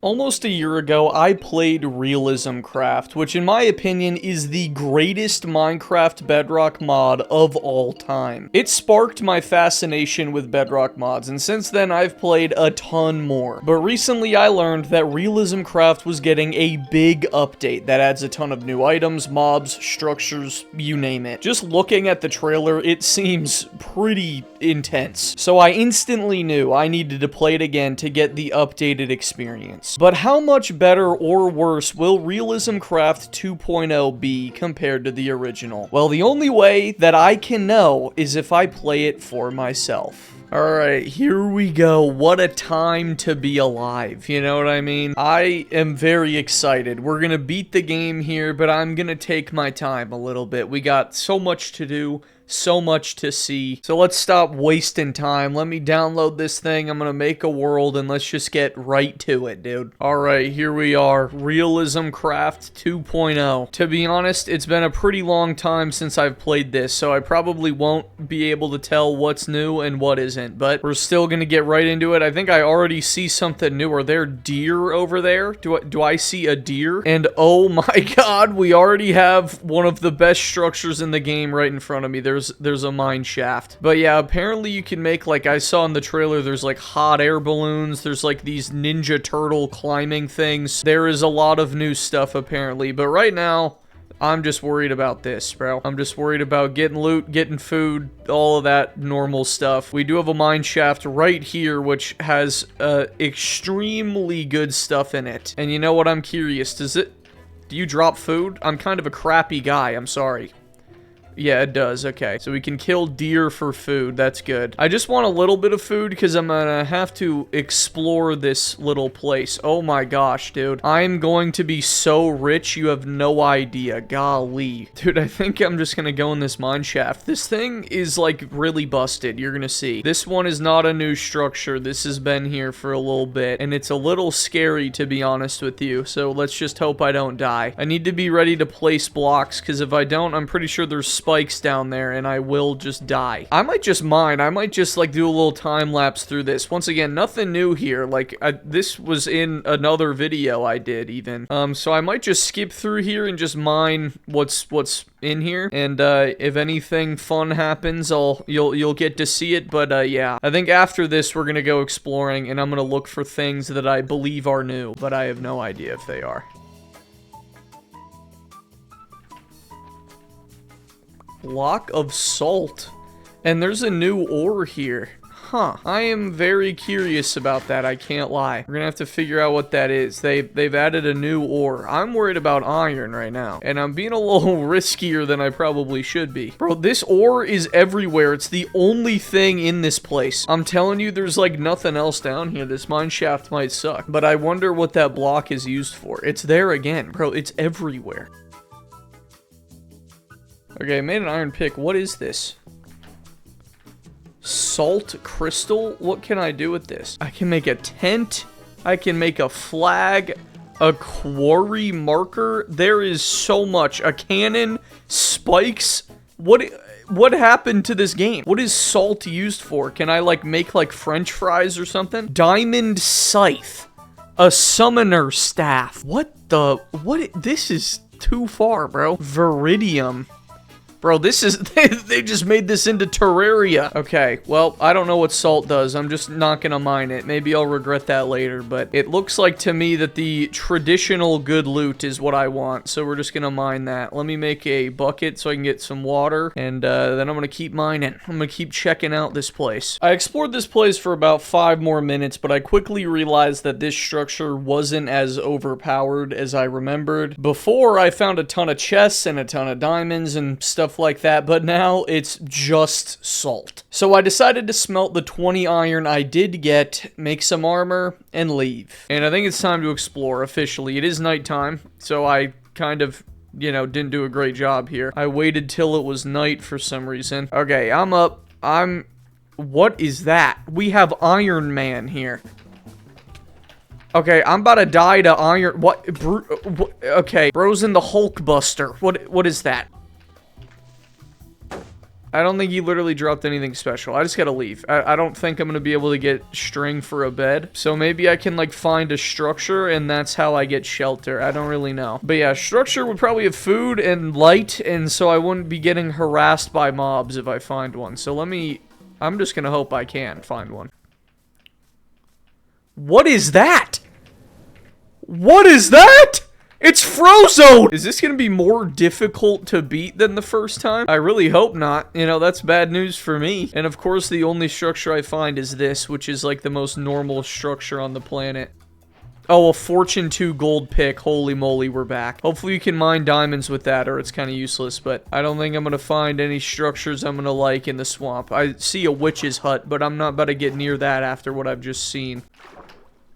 Almost a year ago, I played RealismCraft, which in my opinion is the greatest Minecraft Bedrock mod of all time. It sparked my fascination with Bedrock mods, and since then I've played a ton more. But recently I learned that RealismCraft was getting a big update that adds a ton of new items, mobs, structures, you name it. Just looking at the trailer, it seems pretty intense. So I instantly knew I needed to play it again to get the updated experience. But how much better or worse will RealismCraft 2.0 be compared to the original? Well, the only way that I can know is if I play it for myself. Alright, here we go. What a time to be alive, you know what I mean? I am very excited. We're gonna beat the game here, but I'm gonna take my time a little bit. We got so much to do. So much to see. So let's stop wasting time. Let me download this thing. I'm gonna make a world and let's just get right to it, dude. Alright, here we are. RealismCraft 2.0. To be honest, it's been a pretty long time since I've played this, so I probably won't be able to tell what's new and what isn't, but we're still gonna get right into it. I think I already see something new. Are there deer over there? Do I see a deer? And oh my god, we already have one of the best structures in the game right in front of me. There's a mine shaft. But yeah, apparently you can make, like I saw in the trailer, there's like hot air balloons, there's like these Ninja Turtle climbing things. There is a lot of new stuff apparently, but right now, I'm just worried about this, bro. I'm just worried about getting loot, getting food, all of that normal stuff. We do have a mine shaft right here, which has extremely good stuff in it. And you know what? I'm curious. Do you drop food? I'm kind of a crappy guy. I'm sorry. Yeah, it does. Okay. So we can kill deer for food. That's good. I just want a little bit of food because I'm gonna have to explore this little place. Oh my gosh, dude. I'm going to be so rich, you have no idea. Golly. Dude, I think I'm just gonna go in this mine shaft. This thing is, like, really busted. You're gonna see. This one is not a new structure. This has been here for a little bit, and it's a little scary, to be honest with you. So let's just hope I don't die. I need to be ready to place blocks, because if I don't, I'm pretty sure there's spikes down there and I will just die. I might just mine. I might just like do a little time lapse through this. Once again, nothing new here. Like this was in another video I did even. So I might just skip through here and just mine what's in here. And if anything fun happens, you'll get to see it. But yeah, I think after this we're gonna go exploring and I'm gonna look for things that I believe are new, but I have no idea if they are. Block of salt. And there's a new ore here. Huh. I am very curious about that, I can't lie. We're gonna have to figure out what that is. They've added a new ore. I'm worried about iron right now. And I'm being a little riskier than I probably should be. Bro, this ore is everywhere. It's the only thing in this place. I'm telling you, there's like nothing else down here. This mine shaft might suck. But I wonder what that block is used for. It's there again. Bro, it's everywhere. Okay, I made an iron pick. What is this? Salt crystal? What can I do with this? I can make a tent. I can make a flag. A quarry marker. There is so much. A cannon. Spikes. What happened to this game? What is salt used for? Can I, like, make, like, French fries or something? Diamond scythe. A summoner staff. What? This is too far, bro. Viridium. Bro, this is, they just made this into Terraria. Okay, well, I don't know what salt does. I'm just not gonna mine it. Maybe I'll regret that later, but it looks like to me that the traditional good loot is what I want, so we're just gonna mine that. Let me make a bucket so I can get some water, and then I'm gonna keep mining. I'm gonna keep checking out this place. I explored this place for about 5 more minutes, but I quickly realized that this structure wasn't as overpowered as I remembered. Before, I found a ton of chests and a ton of diamonds and stuff like that, but now it's just salt. So I decided to smelt the 20 iron I did get, make some armor, and leave. And I think it's time to explore officially. It is nighttime, so I kind of, you know, didn't do a great job here. I waited till it was night for some reason. Okay, I'm up. What is that? We have Iron Man here. Okay, I'm about to die to iron. Okay, bro's in the Hulk Buster. What is that? I don't think he literally dropped anything special. I just gotta leave. I don't think I'm gonna be able to get string for a bed. So maybe I can, like, find a structure, and that's how I get shelter. I don't really know. But yeah, structure would probably have food and light, and so I wouldn't be getting harassed by mobs if I find one. So I'm just gonna hope I can find one. What is that? What is that? It's Frozone! Is this gonna be more difficult to beat than the first time? I really hope not. You know, that's bad news for me. And of course, the only structure I find is this, which is like the most normal structure on the planet. Oh, a Fortune 2 gold pick. Holy moly, we're back. Hopefully you can mine diamonds with that, or it's kind of useless, but I don't think I'm gonna find any structures I'm gonna like in the swamp. I see a witch's hut, but I'm not about to get near that after what I've just seen.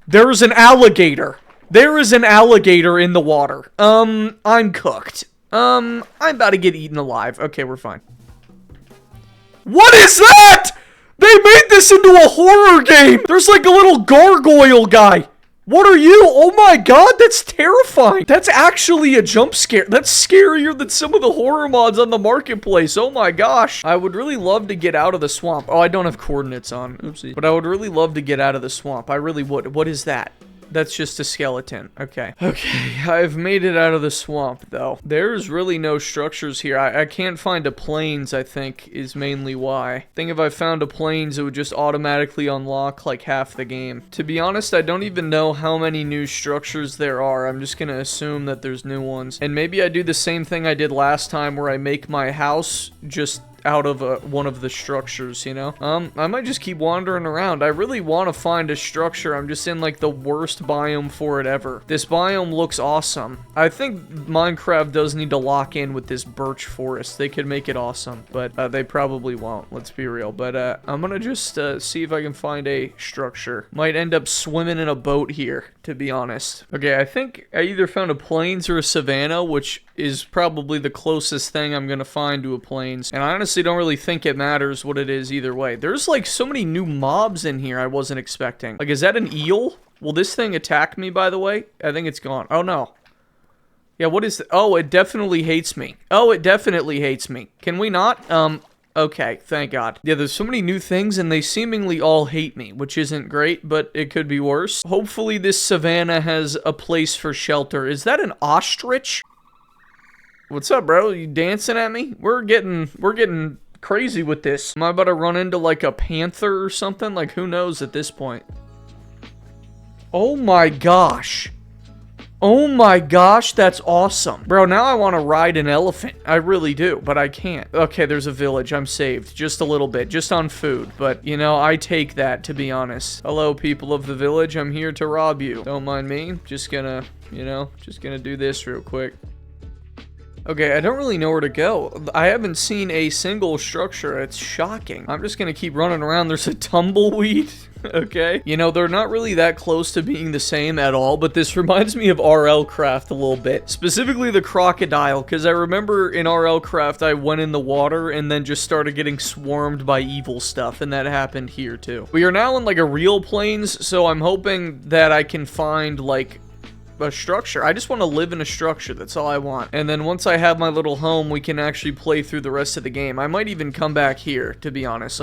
There is an alligator! There is an alligator in the water. I'm cooked. I'm about to get eaten alive. Okay, we're fine. What is that? They made this into a horror game. There's like a little gargoyle guy. What are you? Oh my god, that's terrifying. That's actually a jump scare. That's scarier than some of the horror mods on the marketplace. Oh my gosh. I would really love to get out of the swamp. Oh, I don't have coordinates on. Oopsie. But I would really love to get out of the swamp. I really would. What is that? That's just a skeleton. Okay. Okay, I've made it out of the swamp, though. There's really no structures here. I can't find a plains, I think, is mainly why. I think if I found a plains, it would just automatically unlock, like, half the game. To be honest, I don't even know how many new structures there are. I'm just gonna assume that there's new ones. And maybe I do the same thing I did last time, where I make my house just out of one of the structures, you know? I might just keep wandering around. I really want to find a structure. I'm just in, like, the worst biome for it ever. This biome looks awesome. I think Minecraft does need to lock in with this birch forest. They could make it awesome, but they probably won't. Let's be real. But I'm gonna just see if I can find a structure. Might end up swimming in a boat here, to be honest. Okay, I think I either found a plains or a savanna, which is probably the closest thing I'm gonna find to a plains. And I honestly don't really think it matters what it is either way. There's like so many new mobs in here I wasn't expecting. Like, is that an eel? Will this thing attack me, by the way? I think it's gone. Oh, no. Yeah, what is... Oh, it definitely hates me. Oh, it definitely hates me. Can we not? Okay, thank God. Yeah, there's so many new things, and they seemingly all hate me, which isn't great, but it could be worse. Hopefully this savanna has a place for shelter. Is that an ostrich? What's up, bro? You dancing at me? We're getting crazy with this. Am I about to run into like a panther or something? Like, who knows at this point? Oh my gosh. Oh my gosh, that's awesome. Bro, now I want to ride an elephant. I really do, but I can't. Okay, there's a village. I'm saved. Just a little bit. Just on food. But, you know, I take that, to be honest. Hello, people of the village. I'm here to rob you. Don't mind me. Just gonna, you know, just gonna do this real quick. Okay, I don't really know where to go. I haven't seen a single structure. It's shocking. I'm just gonna keep running around. There's a tumbleweed. Okay. You know, they're not really that close to being the same at all, but this reminds me of RealismCraft a little bit. Specifically the crocodile, because I remember in RealismCraft I went in the water and then just started getting swarmed by evil stuff, and that happened here too. We are now in like a real plains, so I'm hoping that I can find like a structure. I just want to live in a structure. That's all I want. And then once I have my little home, we can actually play through the rest of the game. I might even come back here, to be honest.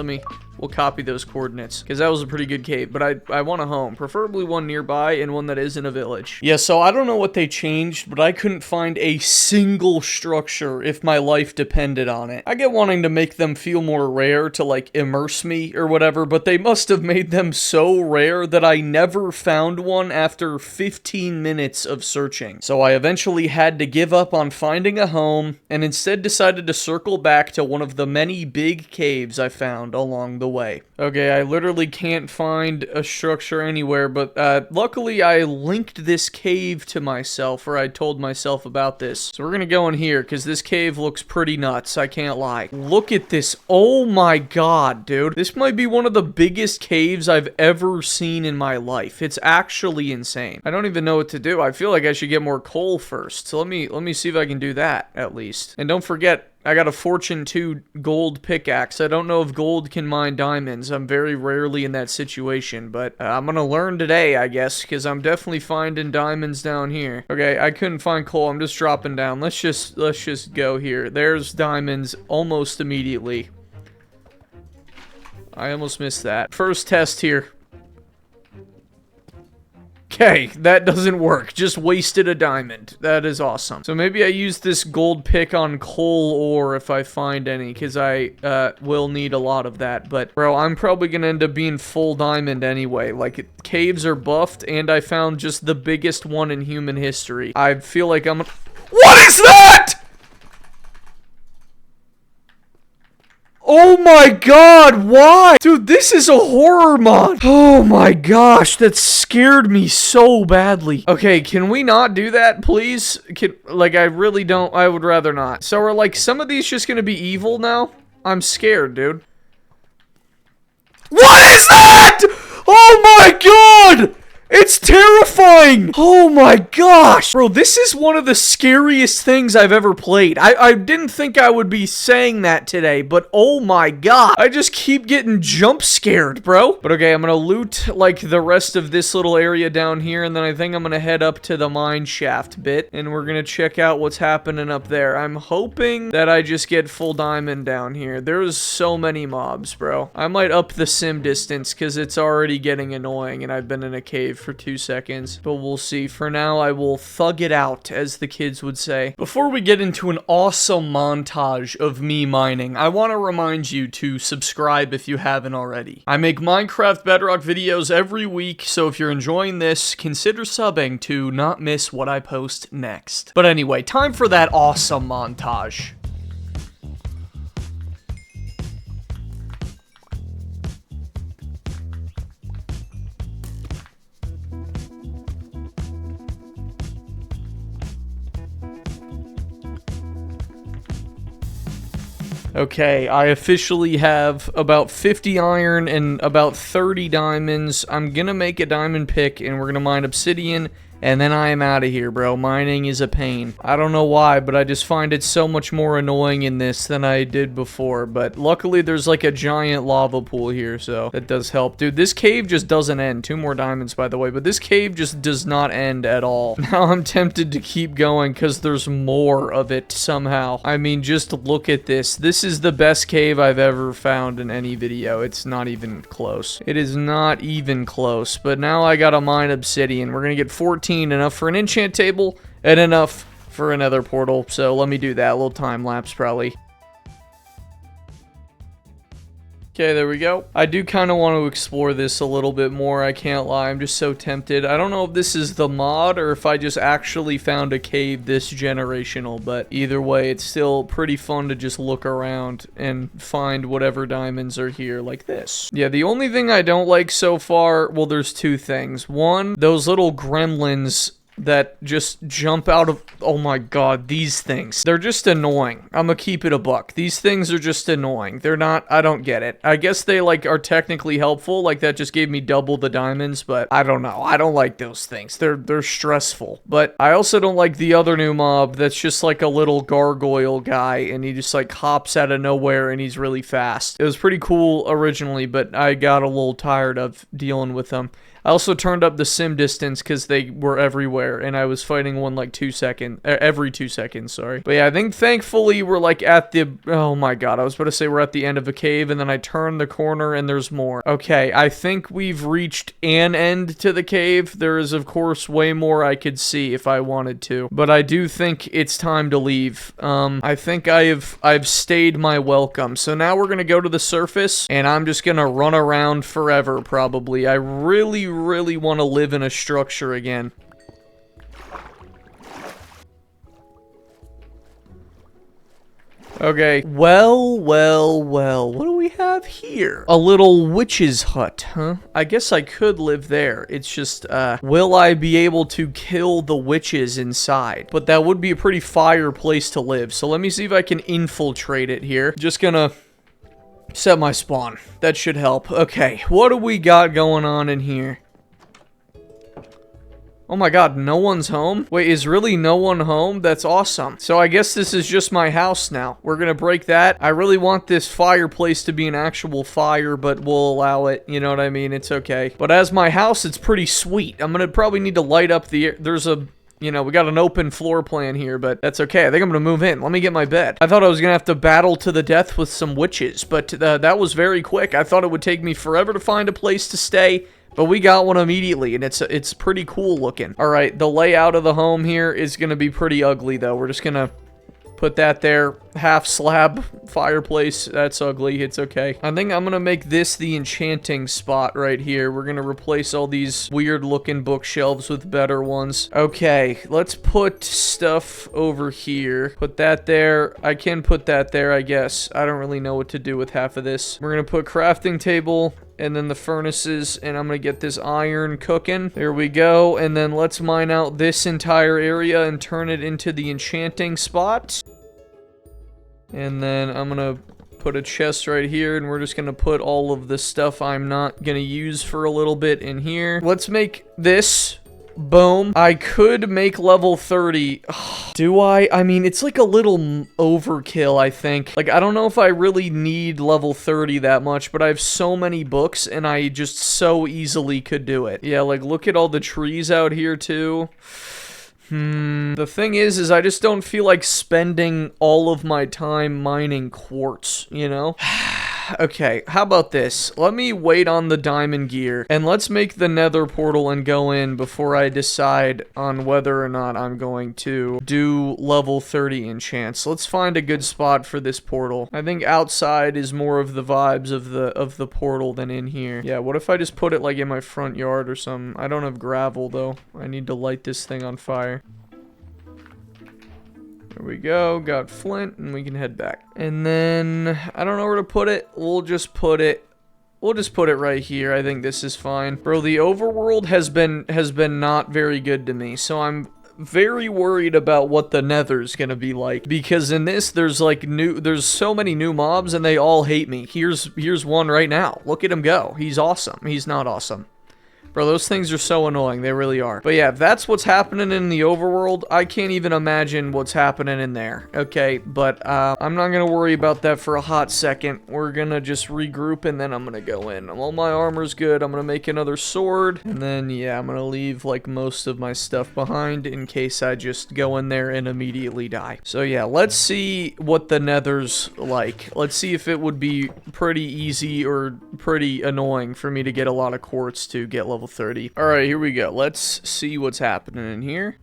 We'll copy those coordinates, because that was a pretty good cave, but I want a home, preferably one nearby and one that isn't a village. Yeah, so I don't know what they changed, but I couldn't find a single structure if my life depended on it. I get wanting to make them feel more rare to, like, immerse me or whatever, but they must have made them so rare that I never found one after 15 minutes of searching. So I eventually had to give up on finding a home, and instead decided to circle back to one of the many big caves I found along the way. Okay, I literally can't find a structure anywhere, but luckily I linked this cave to myself, or I told myself about this. So we're gonna go in here, because this cave looks pretty nuts, I can't lie. Look at this. Oh my god, dude. This might be one of the biggest caves I've ever seen in my life. It's actually insane. I don't even know what to do. I feel like I should get more coal first. So let me see if I can do that, at least. And don't forget, I got a Fortune 2 gold pickaxe. I don't know if gold can mine diamonds. I'm very rarely in that situation, but I'm gonna learn today, I guess, because I'm definitely finding diamonds down here. Okay, I couldn't find coal. I'm just dropping down. Let's just go here. There's diamonds almost immediately. I almost missed that. First test here. Okay, that doesn't work. Just wasted a diamond. That is awesome. So maybe I use this gold pick on coal ore if I find any, because I will need a lot of that. But, bro, I'm probably going to end up being full diamond anyway. Like, caves are buffed, and I found just the biggest one in human history. I feel like I'm... What is that?! Oh my god, why? Dude, this is a horror mod. Oh my gosh, that scared me so badly. Okay, can we not do that, please? Like, I really don't. I would rather not. So are, like, some of these just gonna be evil now? I'm scared, dude. What is that? Oh my god! It's terrifying! Oh my gosh! Bro, this is one of the scariest things I've ever played. I didn't think I would be saying that today, but oh my god. I just keep getting jump scared, bro. But okay, I'm gonna loot, like, the rest of this little area down here, and then I think I'm gonna head up to the mine shaft bit, and we're gonna check out what's happening up there. I'm hoping that I just get full diamond down here. There's so many mobs, bro. I might up the sim distance, because it's already getting annoying, and I've been in a cave for 2 seconds, but we'll see. For now, I will thug it out, as the kids would say. Before we get into an awesome montage of me mining, I want to remind you to subscribe if you haven't already. I make Minecraft Bedrock videos every week, so if you're enjoying this, consider subbing to not miss what I post next. But anyway, time for that awesome montage. Okay, I officially have about 50 iron and about 30 diamonds. I'm gonna make a diamond pick, and we're gonna mine obsidian, and then I am out of here, bro. Mining is a pain. I don't know why, but I just find it so much more annoying in this than I did before. But luckily, there's like a giant lava pool here, so that does help. Dude, this cave just doesn't end. 2 more diamonds, by the way, but this cave just does not end at all. Now I'm tempted to keep going because there's more of it somehow. I mean, just look at this. This is the best cave I've ever found in any video. It's not even close. It is not even close. But now I gotta mine obsidian. We're gonna get 14. Enough for an enchant table, and enough for another portal. So let me do that. A little time lapse, probably. Okay, there we go. I do kind of want to explore this a little bit more, I can't lie. I'm just so tempted. I don't know if this is the mod or if I just actually found a cave this generational, but either way, it's still pretty fun to just look around and find whatever diamonds are here, like this. Yeah, the only thing I don't like so far, well, there's 2 things. One, those little gremlins that just jump out of... Oh my god, these things. They're just annoying. I'm gonna keep it a buck. These things are just annoying. They're not... I don't get it. I guess they, like, are technically helpful. Like, that just gave me double the diamonds, but I don't know. I don't like those things. They're stressful. But I also don't like the other new mob that's just, like, a little gargoyle guy, and he just, like, hops out of nowhere, and he's really fast. It was pretty cool originally, but I got a little tired of dealing with them. I also turned up the sim distance because they were everywhere, and I was fighting one like every 2 seconds, sorry. But yeah, I think thankfully we're like at the, oh my god, I was about to say we're at the end of a cave, and then I turned the corner and there's more. Okay, I think we've reached an end to the cave. There is, of course, way more I could see if I wanted to, but I do think it's time to leave. I think I've stayed my welcome. So now we're gonna go to the surface, and I'm just gonna run around forever, probably. I really want to live in a structure again. Okay, well, what do we have here? A little witch's hut, huh? I guess I could live there. It's just, will I be able to kill the witches inside? But that would be a pretty fire place to live. So let me see if I can infiltrate it here. Just gonna set my spawn. That should help. Okay, what do we got going on in here? Oh my god, no one's home? Wait, is really no one home? That's awesome. So I guess this is just my house now. We're gonna break that. I really want this fireplace to be an actual fire, but we'll allow it. You know what I mean? It's okay. But as my house, it's pretty sweet. I'm gonna probably need to light up the... There's a you know, we got an open floor plan here, but that's okay. I think I'm gonna move in. Let me get my bed. I thought I was gonna have to battle to the death with some witches, but that was very quick. I thought it would take me forever to find a place to stay, but we got one immediately, and it's pretty cool looking. All right, the layout of the home here is gonna be pretty ugly, though. We're just gonna put that there. Half slab fireplace. That's ugly. It's okay. I think I'm gonna make this the enchanting spot right here. We're gonna replace all these weird looking bookshelves with better ones. Okay, let's put stuff over here. Put that there. I can put that there, I guess. I don't really know what to do with half of this. We're gonna put crafting table and then the furnaces, and I'm gonna get this iron cooking. There we go. And then let's mine out this entire area and turn it into the enchanting spot. And then I'm gonna put a chest right here, and we're just gonna put all of the stuff I'm not gonna use for a little bit in here. Let's make this. Boom. I could make level 30. Do I? I mean, it's like a little overkill, I think. Like, I don't know if I really need level 30 that much, but I have so many books, and I just so easily could do it. Yeah, like, look at all the trees out here, too. The thing is I just don't feel like spending all of my time mining quartz, you know? Okay, how about this? Let me wait on the diamond gear, and let's make the nether portal and go in before I decide on whether or not I'm going to do level 30 enchants. Let's find a good spot for this portal. I think outside is more of the vibes of the portal than in here. Yeah, what if I just put it like in my front yard or something? I don't have gravel though. I need to light this thing on fire. There we go, got flint, and we can head back. And then, I don't know where to put it. We'll just put it right here. I think this is fine. Bro, the overworld has been not very good to me, so I'm very worried about what the nether's gonna be like. Because in this, there's like there's so many new mobs, and they all hate me. Here's one right now. Look at him go. He's awesome. He's not awesome. Bro, those things are so annoying. They really are. But yeah, if that's what's happening in the overworld, I can't even imagine what's happening in there. Okay, but I'm not gonna worry about that for a hot second. We're gonna just regroup, and then I'm gonna go in. All my armor's good. I'm gonna make another sword. And then, yeah, I'm gonna leave, like, most of my stuff behind in case I just go in there and immediately die. So yeah, let's see what the nether's like. Let's see if it would be pretty easy or pretty annoying for me to get a lot of quartz to get level 30. Alright, here we go. Let's see what's happening in here.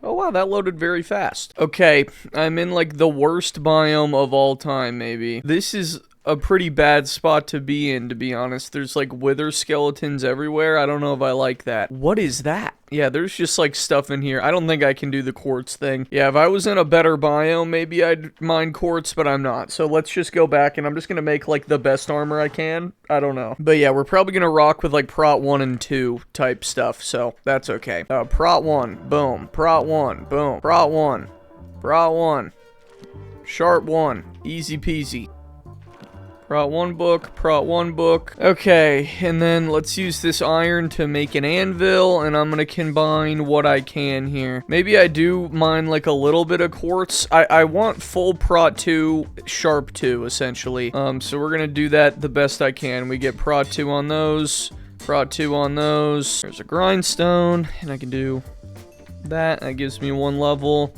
Oh wow, that loaded very fast. Okay, I'm in like the worst biome of all time, maybe. This is a pretty bad spot to be in, to be honest. There's like wither skeletons everywhere. I don't know if I like that. What is that? Yeah, there's just like stuff in here. I don't think I can do the quartz thing. Yeah, if I was in a better biome, maybe I'd mine quartz, but I'm not. So let's just go back, and I'm just gonna make like the best armor I can. I don't know. But yeah, we're probably gonna rock with like prot 1 and 2 type stuff, so that's okay. Prot 1, boom. Prot 1, boom. Prot 1. Prot 1. Sharp 1. Easy peasy. Prot 1 book, Prot 1 book. Okay, and then let's use this iron to make an anvil, and I'm gonna combine what I can here. Maybe I do mine like a little bit of quartz. I want full Prot 2, Sharp 2, essentially. So we're gonna do that the best I can. We get Prot 2 on those, Prot 2 on those. There's a grindstone, and I can do that. That gives me 1 level.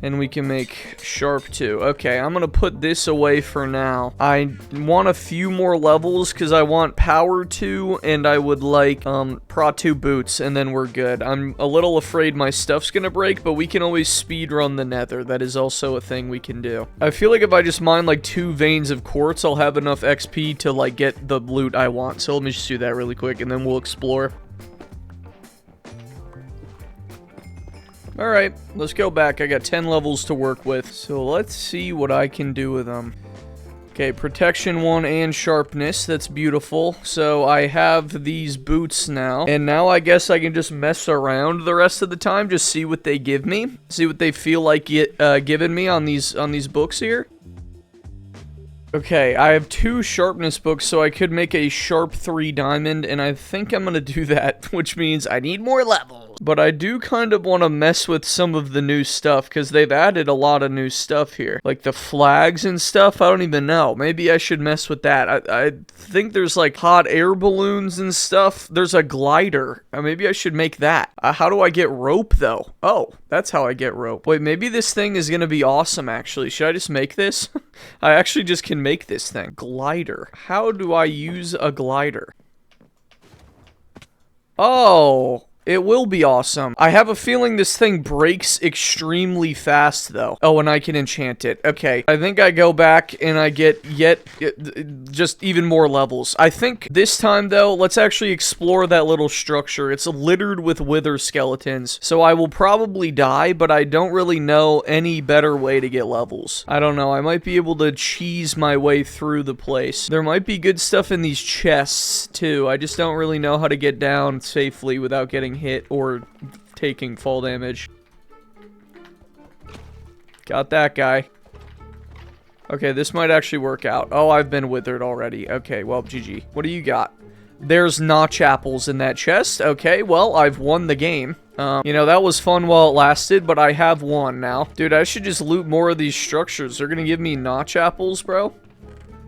And we can make Sharp 2. Okay, I'm gonna put this away for now. I want a few more levels because I want Power 2, and I would like Prot 2 boots, and then we're good. I'm a little afraid my stuff's gonna break, but we can always speedrun the nether. That is also a thing we can do. I feel like if I just mine like 2 veins of quartz, I'll have enough XP to like get the loot I want. So let me just do that really quick, and then we'll explore. Alright, let's go back. I got 10 levels to work with, so let's see what I can do with them. Okay, protection 1 and sharpness, that's beautiful. So I have these boots now, and now I guess I can just mess around the rest of the time, just see what they give me, see what they feel like giving me on these books here. Okay, I have 2 sharpness books, so I could make a sharp 3 diamond, and I think I'm gonna do that, which means I need more levels. But I do kind of want to mess with some of the new stuff, because they've added a lot of new stuff here. Like the flags and stuff, I don't even know. Maybe I should mess with that. I think there's like hot air balloons and stuff. There's a glider. Maybe I should make that. How do I get rope, though? Oh, that's how I get rope. Wait, maybe this thing is going to be awesome, actually. Should I just make this? I actually just can make this thing. Glider. How do I use a glider? Oh, it will be awesome. I have a feeling this thing breaks extremely fast, though. Oh, and I can enchant it. Okay, I think I go back and I get just even more levels. I think this time, though, let's actually explore that little structure. It's littered with wither skeletons, so I will probably die, but I don't really know any better way to get levels. I don't know. I might be able to cheese my way through the place. There might be good stuff in these chests, too. I just don't really know how to get down safely without getting hit or taking fall damage. Got that guy. Okay, this might actually work out. Oh, I've been withered already. Okay, well, GG. What do you got? There's notch apples in that chest. Okay, well, I've won the game. You know, that was fun while it lasted, but I have won now. Dude, I should just loot more of these structures. They're gonna give me notch apples, bro.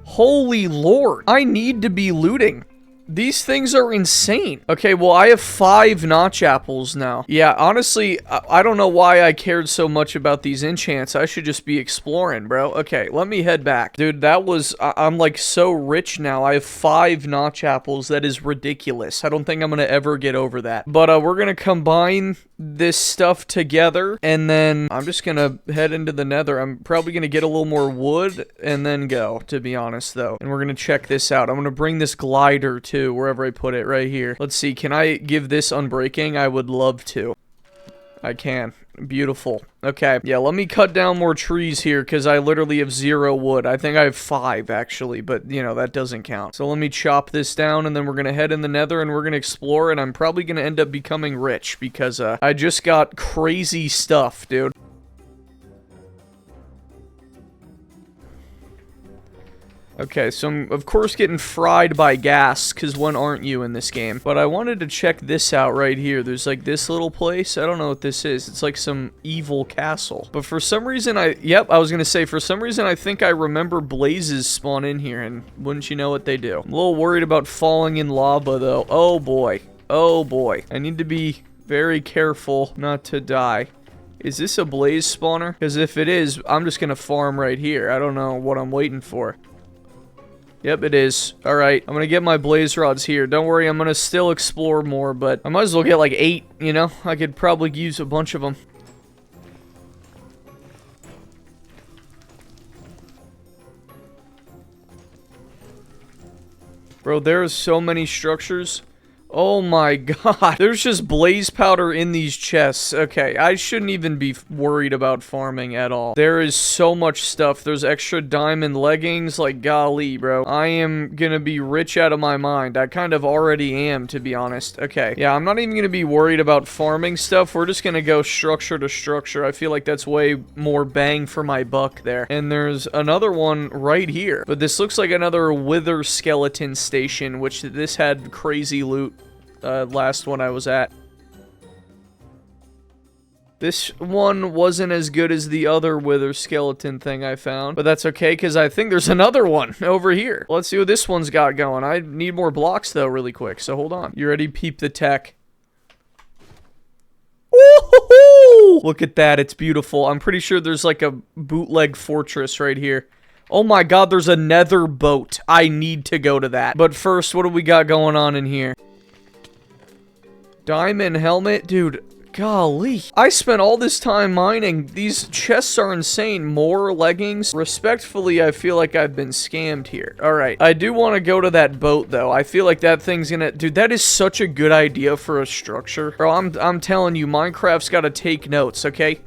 Holy lord. I need to be looting. These things are insane. Okay, well, I have 5 notch apples now. Yeah, honestly, I don't know why I cared so much about these enchants. I should just be exploring, bro. Okay, let me head back. Dude, that was... I'm, like, so rich now. I have 5 notch apples. That is ridiculous. I don't think I'm gonna ever get over that. But, we're gonna combine this stuff together, and then I'm just gonna head into the nether. I'm probably gonna get a little more wood, and then go, to be honest, though. And we're gonna check this out. I'm gonna bring this glider, too. Wherever I put it, right here. Let's see, can I give this unbreaking? I would love to. I can. Beautiful. Okay, yeah, let me cut down more trees here, because I literally have 0 wood. I think I have 5, actually, but, you know, that doesn't count. So let me chop this down, and then we're gonna head in the nether, and we're gonna explore, and I'm probably gonna end up becoming rich, because, I just got crazy stuff, dude. Okay, so I'm, of course, getting fried by gas, because when aren't you in this game? But I wanted to check this out right here. There's, like, this little place. I don't know what this is. It's like some evil castle. But for some reason, Yep, I was gonna say, for some reason, I think I remember blazes spawn in here, and wouldn't you know what they do? I'm a little worried about falling in lava, though. Oh, boy. Oh, boy. I need to be very careful not to die. Is this a blaze spawner? Because if it is, I'm just gonna farm right here. I don't know what I'm waiting for. Yep, it is. Alright, I'm gonna get my blaze rods here. Don't worry, I'm gonna still explore more, but I might as well get like 8, you know? I could probably use a bunch of them. Bro, there's so many structures. Oh my god. There's just blaze powder in these chests. Okay, I shouldn't even be worried about farming at all. There is so much stuff. There's extra diamond leggings. Like, golly, bro. I am gonna be rich out of my mind. I kind of already am, to be honest. Okay, yeah, I'm not even gonna be worried about farming stuff. We're just gonna go structure to structure. I feel like that's way more bang for my buck there. And there's another one right here. But this looks like another wither skeleton station, which this had crazy loot. Last one I was at. This one wasn't as good as the other wither skeleton thing I found, but that's okay because I think there's another one over here. Let's see what this one's got going. I need more blocks though really quick, so hold on. You ready? Peep the tech. Woohoo! Look at that, it's beautiful. I'm pretty sure there's like a bootleg fortress right here. Oh my god, there's a nether boat. I need to go to that. But first, what do we got going on in here? Diamond helmet? Dude, golly. I spent all this time mining. These chests are insane. More leggings. Respectfully, I feel like I've been scammed here. Alright, I do want to go to that boat, though. I feel like that thing's gonna... Dude, that is such a good idea for a structure. Bro, I'm telling you, Minecraft's gotta take notes, okay?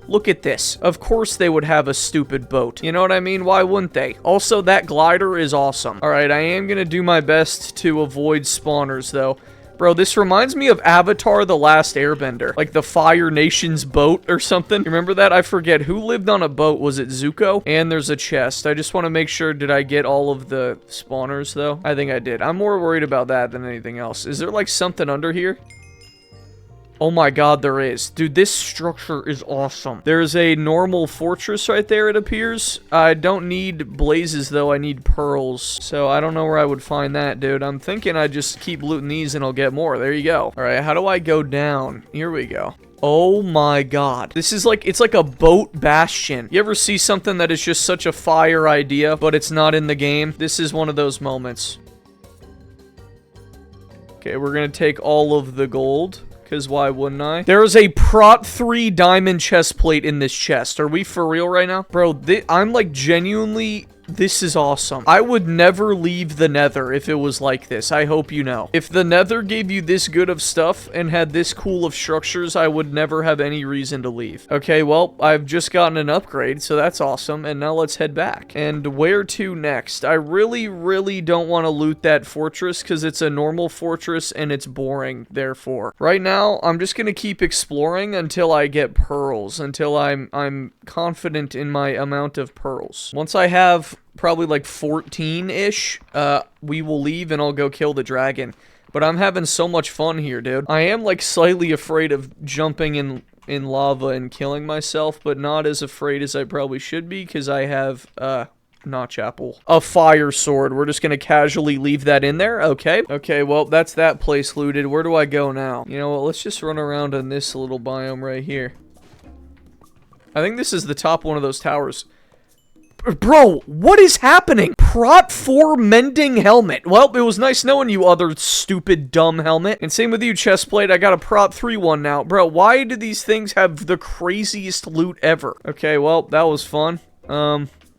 Look at this. Of course they would have a stupid boat. You know what I mean? Why wouldn't they? Also, that glider is awesome. Alright, I am gonna do my best to avoid spawners, though. Bro, this reminds me of Avatar: The Last Airbender. Like the Fire Nation's boat or something. Remember that? I forget. Who lived on a boat? Was it Zuko? And there's a chest. I just want to make sure, did I get all of the spawners, though? I think I did. I'm more worried about that than anything else. Is there, like, something under here? Oh my god, there is. Dude, this structure is awesome. There's a normal fortress right there, it appears. I don't need blazes, though. I need pearls. So I don't know where I would find that, dude. I'm thinking I just keep looting these and I'll get more. There you go. All right, how do I go down? Here we go. Oh my god. This is like, it's like a boat bastion. You ever see something that is just such a fire idea, but it's not in the game? This is one of those moments. Okay, we're gonna take all of the gold. Because why wouldn't I? There is a Prot 3 diamond chest plate in this chest. Are we for real right now? Bro, I'm like genuinely... This is awesome. I would never leave the Nether if it was like this. I hope you know. If the Nether gave you this good of stuff and had this cool of structures, I would never have any reason to leave. Okay, well, I've just gotten an upgrade, so that's awesome. And now let's head back. And where to next? I really, really don't want to loot that fortress because it's a normal fortress and it's boring, therefore. Right now, I'm just going to keep exploring until I get pearls, until I'm confident in my amount of pearls. Once I have probably like 14-ish, we will leave and I'll go kill the dragon. But I'm having so much fun here, dude. I am like slightly afraid of jumping in lava and killing myself, but not as afraid as I probably should be because I have notch apple, a fire sword. We're just gonna casually leave that in there. Okay, well, that's that place looted. Where do I go now? You know what, let's just run around on this little biome right here. I think this is the top one of those towers. Bro, what is happening? Prot 4 mending helmet. Well, it was nice knowing you, other stupid, dumb helmet. And same with you, chestplate. I got a Prot 3 one now. Bro, why do these things have the craziest loot ever? Okay, well, that was fun.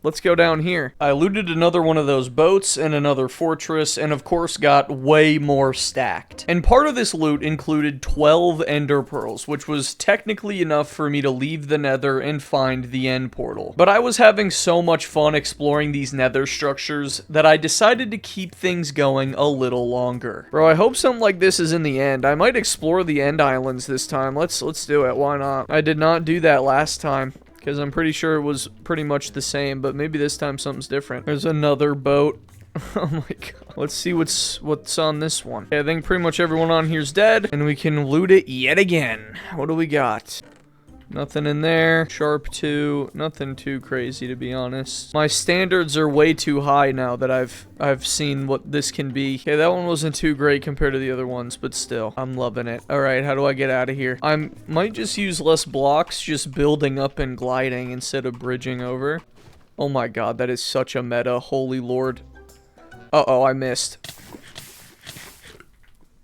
Let's go down here. I looted another one of those boats and another fortress, and of course got way more stacked. And part of this loot included 12 ender pearls, which was technically enough for me to leave the nether and find the end portal. But I was having so much fun exploring these nether structures that I decided to keep things going a little longer. Bro, I hope something like this is in the end. I might explore the end islands this time. Let's do it. Why not? I did not do that last time, because I'm pretty sure it was pretty much the same, but maybe this time something's different. There's another boat. Oh my god. Let's see what's on this one. Okay, I think pretty much everyone on here's dead, and we can loot it yet again. What do we got? Nothing in there. Sharp 2. Nothing too crazy, to be honest. My standards are way too high now that I've seen what this can be. Okay, that one wasn't too great compared to the other ones, but still, I'm loving it. Alright, how do I get out of here? I might just use less blocks, just building up and gliding instead of bridging over. Oh my god, that is such a meta. Holy lord. Uh-oh, I missed.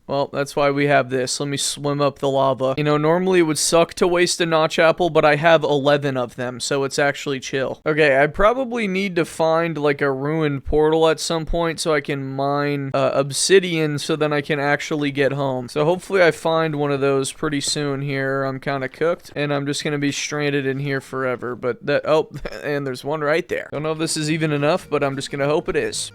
Well, that's why we have this. Let me swim up the lava. You know, normally it would suck to waste a notch apple, but I have 11 of them, so it's actually chill. Okay, I probably need to find, like, a ruined portal at some point so I can mine obsidian so then I can actually get home. So hopefully I find one of those pretty soon here. I'm kind of cooked, and I'm just gonna be stranded in here forever. But that... Oh, and there's one right there. Don't know if this is even enough, but I'm just gonna hope it is.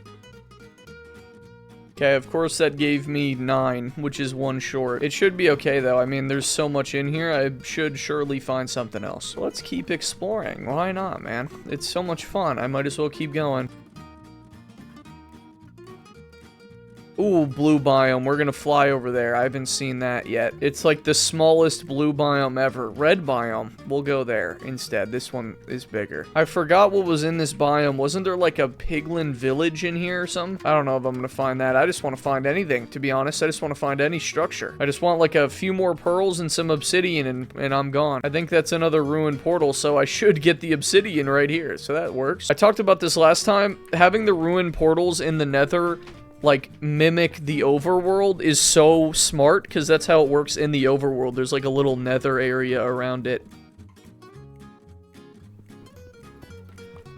Okay, of course that gave me 9, which is 1 short. It should be okay, though. I mean, there's so much in here, I should surely find something else. Let's keep exploring. Why not, man? It's so much fun. I might as well keep going. Ooh, blue biome. We're gonna fly over there. I haven't seen that yet. It's like the smallest blue biome ever. Red biome. We'll go there instead. This one is bigger. I forgot what was in this biome. Wasn't there like a piglin village in here or something? I don't know if I'm gonna find that. I just want to find anything, to be honest. I just want to find any structure. I just want like a few more pearls and some obsidian and I'm gone. I think that's another ruined portal, so I should get the obsidian right here. So that works. I talked about this last time. Having the ruined portals in the nether like mimic the overworld is so smart because that's how it works in the overworld. There's like a little nether area around it.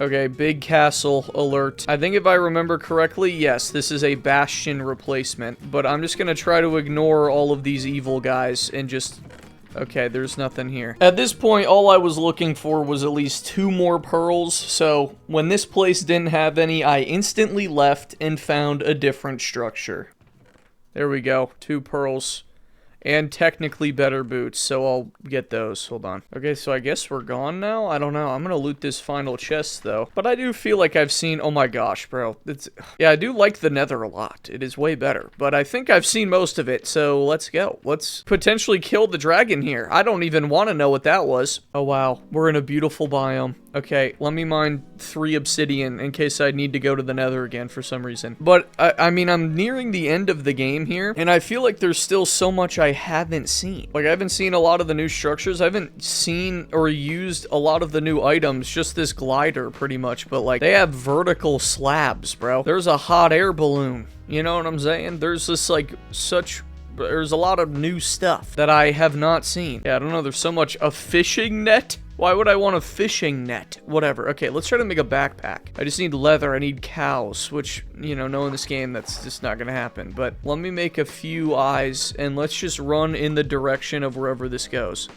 Okay, big castle alert. I think if I remember correctly, yes, this is a bastion replacement, but I'm just gonna try to ignore all of these evil guys and just... Okay, there's nothing here. At this point, all I was looking for was at least 2 more pearls, so when this place didn't have any, I instantly left and found a different structure. There we go, 2 pearls. And technically better boots, so I'll get those. Hold on. Okay, so I guess we're gone now? I don't know. I'm gonna loot this final chest, though. But I do feel like I've seen... Oh my gosh, bro. Yeah, I do like the nether a lot. It is way better. But I think I've seen most of it, so let's go. Let's potentially kill the dragon here. I don't even want to know what that was. Oh, wow. We're in a beautiful biome. Okay, let me mine 3 obsidian in case I need to go to the nether again for some reason. But, I mean, I'm nearing the end of the game here, and I feel like there's still so much I haven't seen. Like, I haven't seen a lot of the new structures. I haven't seen or used a lot of the new items, just this glider, pretty much. But, like, they have vertical slabs, bro. There's a hot air balloon. You know what I'm saying? There's this, like, there's a lot of new stuff that I have not seen. Yeah, I don't know. There's so much. A fishing net? Why would I want a fishing net? Whatever. Okay, let's try to make a backpack. I just need leather. I need cows, which, you know, knowing this game, that's just not gonna happen. But let me make a few eyes, and let's just run in the direction of wherever this goes.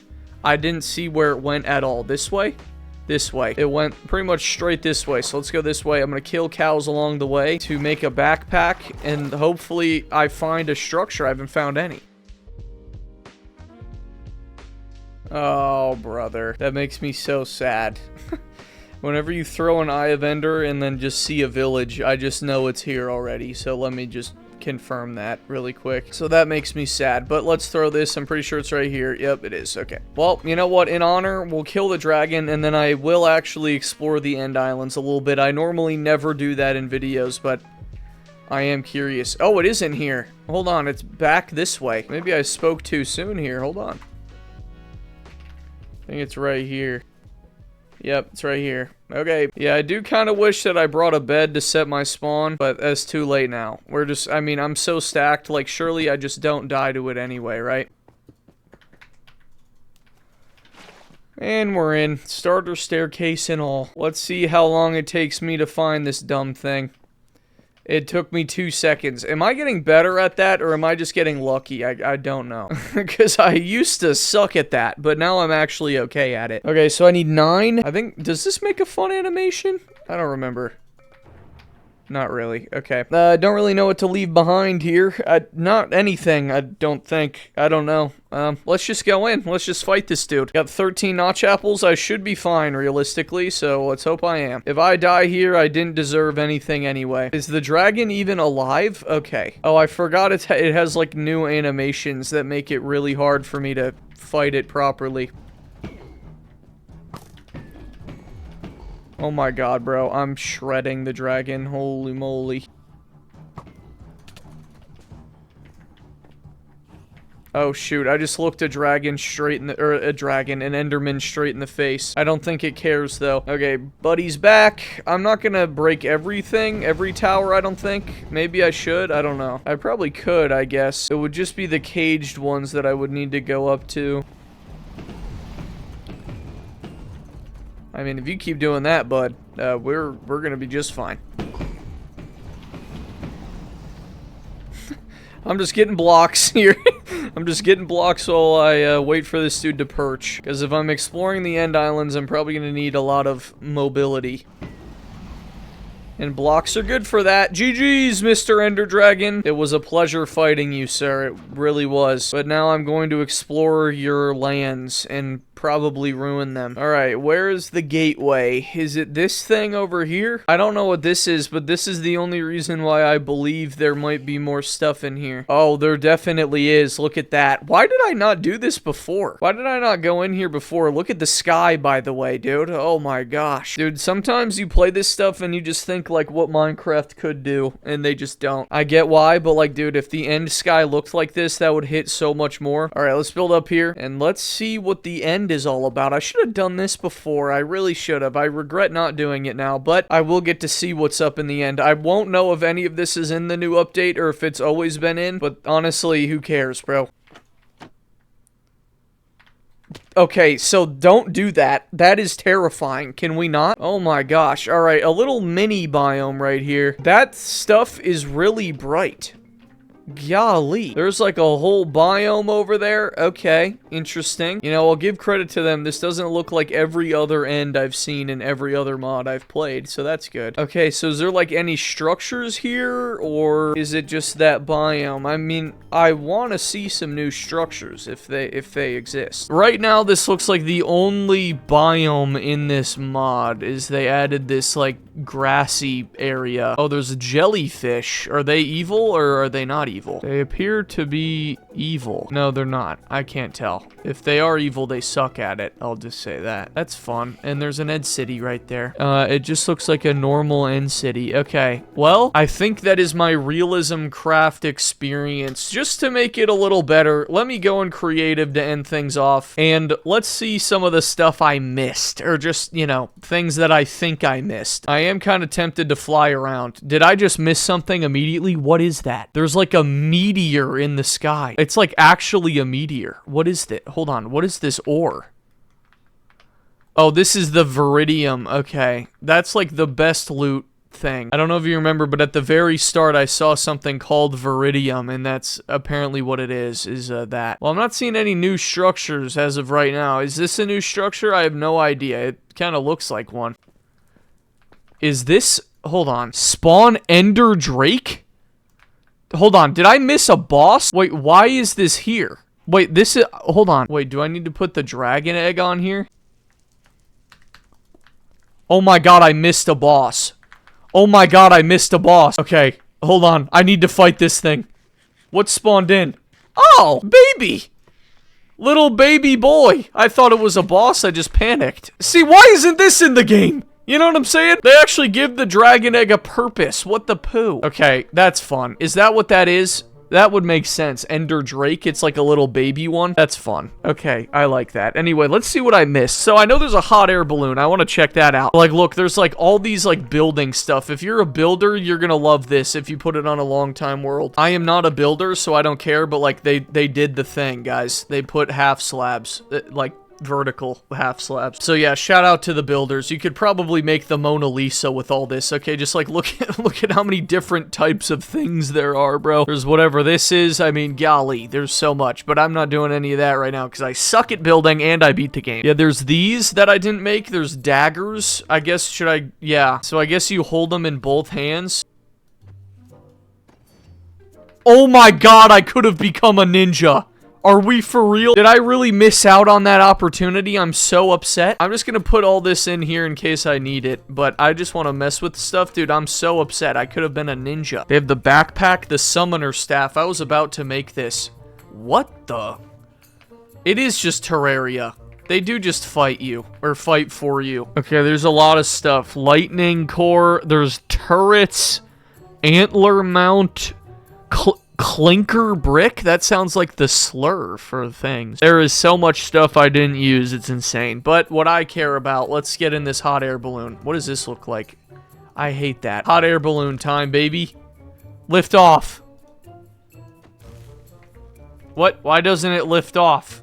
I didn't see where it went at all. This way? This way. It went pretty much straight this way, so let's go this way. I'm gonna kill cows along the way to make a backpack, and hopefully I find a structure. I haven't found any. Oh, brother. That makes me so sad. Whenever you throw an Eye of Ender and then just see a village, I just know it's here already. So let me just confirm that really quick. So that makes me sad. But let's throw this. I'm pretty sure it's right here. Yep, it is. Okay. Well, you know what? In honor, we'll kill the dragon, and then I will actually explore the End Islands a little bit. I normally never do that in videos, but I am curious. Oh, it is in here. Hold on. It's back this way. Maybe I spoke too soon here. Hold on. I think it's right here. Yep, it's right here. Okay. Yeah, I do kind of wish that I brought a bed to set my spawn, but that's too late now. We're just, I mean, I'm so stacked, like, surely I just don't die to it anyway, right? And we're in. Starter staircase and all. Let's see how long it takes me to find this dumb thing. It took me 2 seconds. Am I getting better at that, or am I just getting lucky? I don't know. Because I used to suck at that, but now I'm actually okay at it. Okay, so I need 9. I think, does this make a fun animation? I don't remember. Not really. Okay. Don't really know what to leave behind here. Not anything, I don't think. I don't know. Let's just go in. Let's just fight this dude. Got 13 notch apples. I should be fine, realistically, so let's hope I am. If I die here, I didn't deserve anything anyway. Is the dragon even alive? Okay. Oh, I forgot it has, like, new animations that make it really hard for me to fight it properly. Oh my god, bro. I'm shredding the dragon. Holy moly. Oh shoot, I just looked a dragon straight in the- or an Enderman straight in the face. I don't think it cares though. Okay, buddy's back. I'm not gonna break everything, every tower, I don't think. Maybe I should, I don't know. I probably could, I guess. It would just be the caged ones that I would need to go up to. I mean, if you keep doing that, bud, we're gonna be just fine. I'm just getting blocks here. I'm just getting blocks while I wait for this dude to perch. Because if I'm exploring the End Islands, I'm probably gonna need a lot of mobility. And blocks are good for that. GG's, Mr. Ender Dragon. It was a pleasure fighting you, sir. It really was. But now I'm going to explore your lands and probably ruin them. Alright, where is the gateway? Is it this thing over here? I don't know what this is, but this is the only reason why I believe there might be more stuff in here. Oh, there definitely is. Look at that. Why did I not do this before? Why did I not go in here before? Look at the sky, by the way, dude. Oh my gosh. Dude, sometimes you play this stuff and you just think like what Minecraft could do, and they just don't. I get why, but like, dude, if the end sky looked like this, that would hit so much more. Alright, let's build up here, and let's see what the end is all about. I should have done this before. I really should have. I regret not doing it now, but I will get to see what's up in the end. I won't know if any of this is in the new update or if it's always been in, but honestly, who cares, bro? Okay, so don't do that. That is terrifying. Can we not? Oh my gosh. Alright, a little mini biome right here. That stuff is really bright. Golly. There's like a whole biome over there. Okay. Interesting. You know, I'll give credit to them. This doesn't look like every other end I've seen in every other mod I've played, so that's good. Okay, so is there like any structures here, or is it just that biome? I mean, I want to see some new structures if they exist. Right now, this looks like the only biome in this mod is they added this like grassy area. Oh, there's a jellyfish. Are they evil or are they not evil? They appear to be evil. No, they're not. I can't tell. If they are evil, they suck at it. I'll just say that. That's fun. And there's an end city right there. It just looks like a normal end city. Okay. Well, I think that is my RealismCraft experience. Just to make it a little better, let me go in creative to end things off. And let's see some of the stuff I missed. Or just, you know, things that I think I missed. I am kind of tempted to fly around. Did I just miss something immediately? What is that? There's like a meteor in the sky. It's like actually a meteor. What is that? Hold on. What is this ore? Oh, this is the Viridium. Okay. That's like the best loot thing. I don't know if you remember, but at the very start, I saw something called Viridium, and that's apparently what it is that. Well, I'm not seeing any new structures as of right now. Is this a new structure? I have no idea. It kind of looks like one. Is this... Hold on. Spawn Ender Drake? Hold on. Did I miss a boss? Wait, why is this here? Wait, this is... Hold on. Wait, do I need to put the dragon egg on here? Oh my god, I missed a boss. Oh my god, I missed a boss. Okay, hold on. I need to fight this thing. What spawned in? Oh, baby! Little baby boy. I thought it was a boss. I just panicked. See, why isn't this in the game? You know what I'm saying? They actually give the dragon egg a purpose. What the poo? Okay, that's fun. Is that what that is? That would make sense. Ender Drake, it's like a little baby one. That's fun. Okay, I like that. Anyway, let's see what I missed. So I know there's a hot air balloon. I want to check that out. Like, look, there's like all these like building stuff. If you're a builder, you're gonna love this if you put it on a long time world. I am not a builder, so I don't care, but like they did the thing, guys. They put half slabs, like vertical half slabs. So yeah, shout out to the builders. You could probably make the Mona Lisa with all this. Okay, just like look at how many different types of things there are, bro. There's whatever this is. I mean, golly, there's so much, but I'm not doing any of that right now because I suck at building and I beat the game. Yeah, there's these that I didn't make. There's daggers. I guess yeah. So I guess you hold them in both hands. Oh my god, I could have become a ninja. Are we for real? Did I really miss out on that opportunity? I'm so upset. I'm just gonna put all this in here in case I need it, but I just want to mess with stuff. Dude, I'm so upset. I could have been a ninja. They have the backpack, the summoner staff. I was about to make this. What the? It is just Terraria. They do just fight you, or fight for you. Okay, there's a lot of stuff. Lightning core, there's turrets, antler mount, clinker brick? That sounds like the slur for things. There is so much stuff I didn't use, it's insane. But what I care about, let's get in this hot air balloon. What does this look like? I hate that. Hot air balloon time, baby. Lift off. What? Why doesn't it lift off?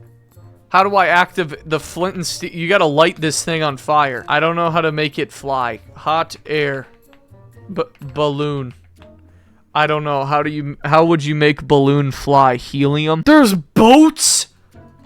How do I activate the flint and steel? You gotta light this thing on fire. I don't know how to make it fly. Hot air balloon. I don't know. How would you make balloon fly? Helium? There's boats?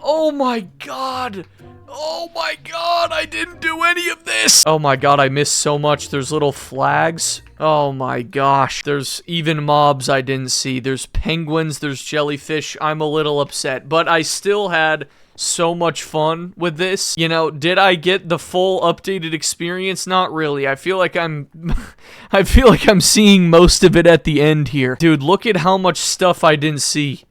Oh my god. Oh my god, I didn't do any of this. Oh my god, I missed so much. There's little flags. Oh my gosh. There's even mobs I didn't see. There's penguins, there's jellyfish. I'm a little upset, but I still had so much fun with this. You know, did I get the full updated experience? Not really. I feel like I'm seeing most of it at the end here. Dude, look at how much stuff I didn't see.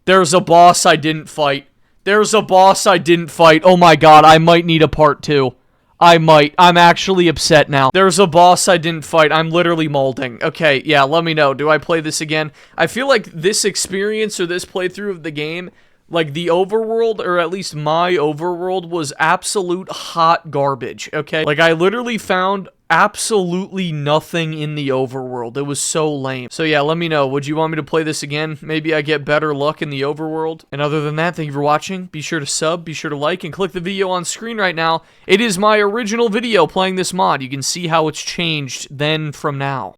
There's a boss I didn't fight. There's a boss I didn't fight. Oh my god, I might need a part 2. I might. I'm actually upset now. There's a boss I didn't fight. I'm literally molding. Okay, yeah, let me know. Do I play this again? I feel like this experience or this playthrough of the game, like the overworld, or at least my overworld, was absolute hot garbage, okay? Like I literally found absolutely nothing in the overworld. It was so lame. So yeah, let me know. Would you want me to play this again? Maybe I get better luck in the overworld. And other than that, thank you for watching. Be sure to sub, be sure to like, and click the video on screen right now. It is my original video playing this mod. You can see how it's changed then from now.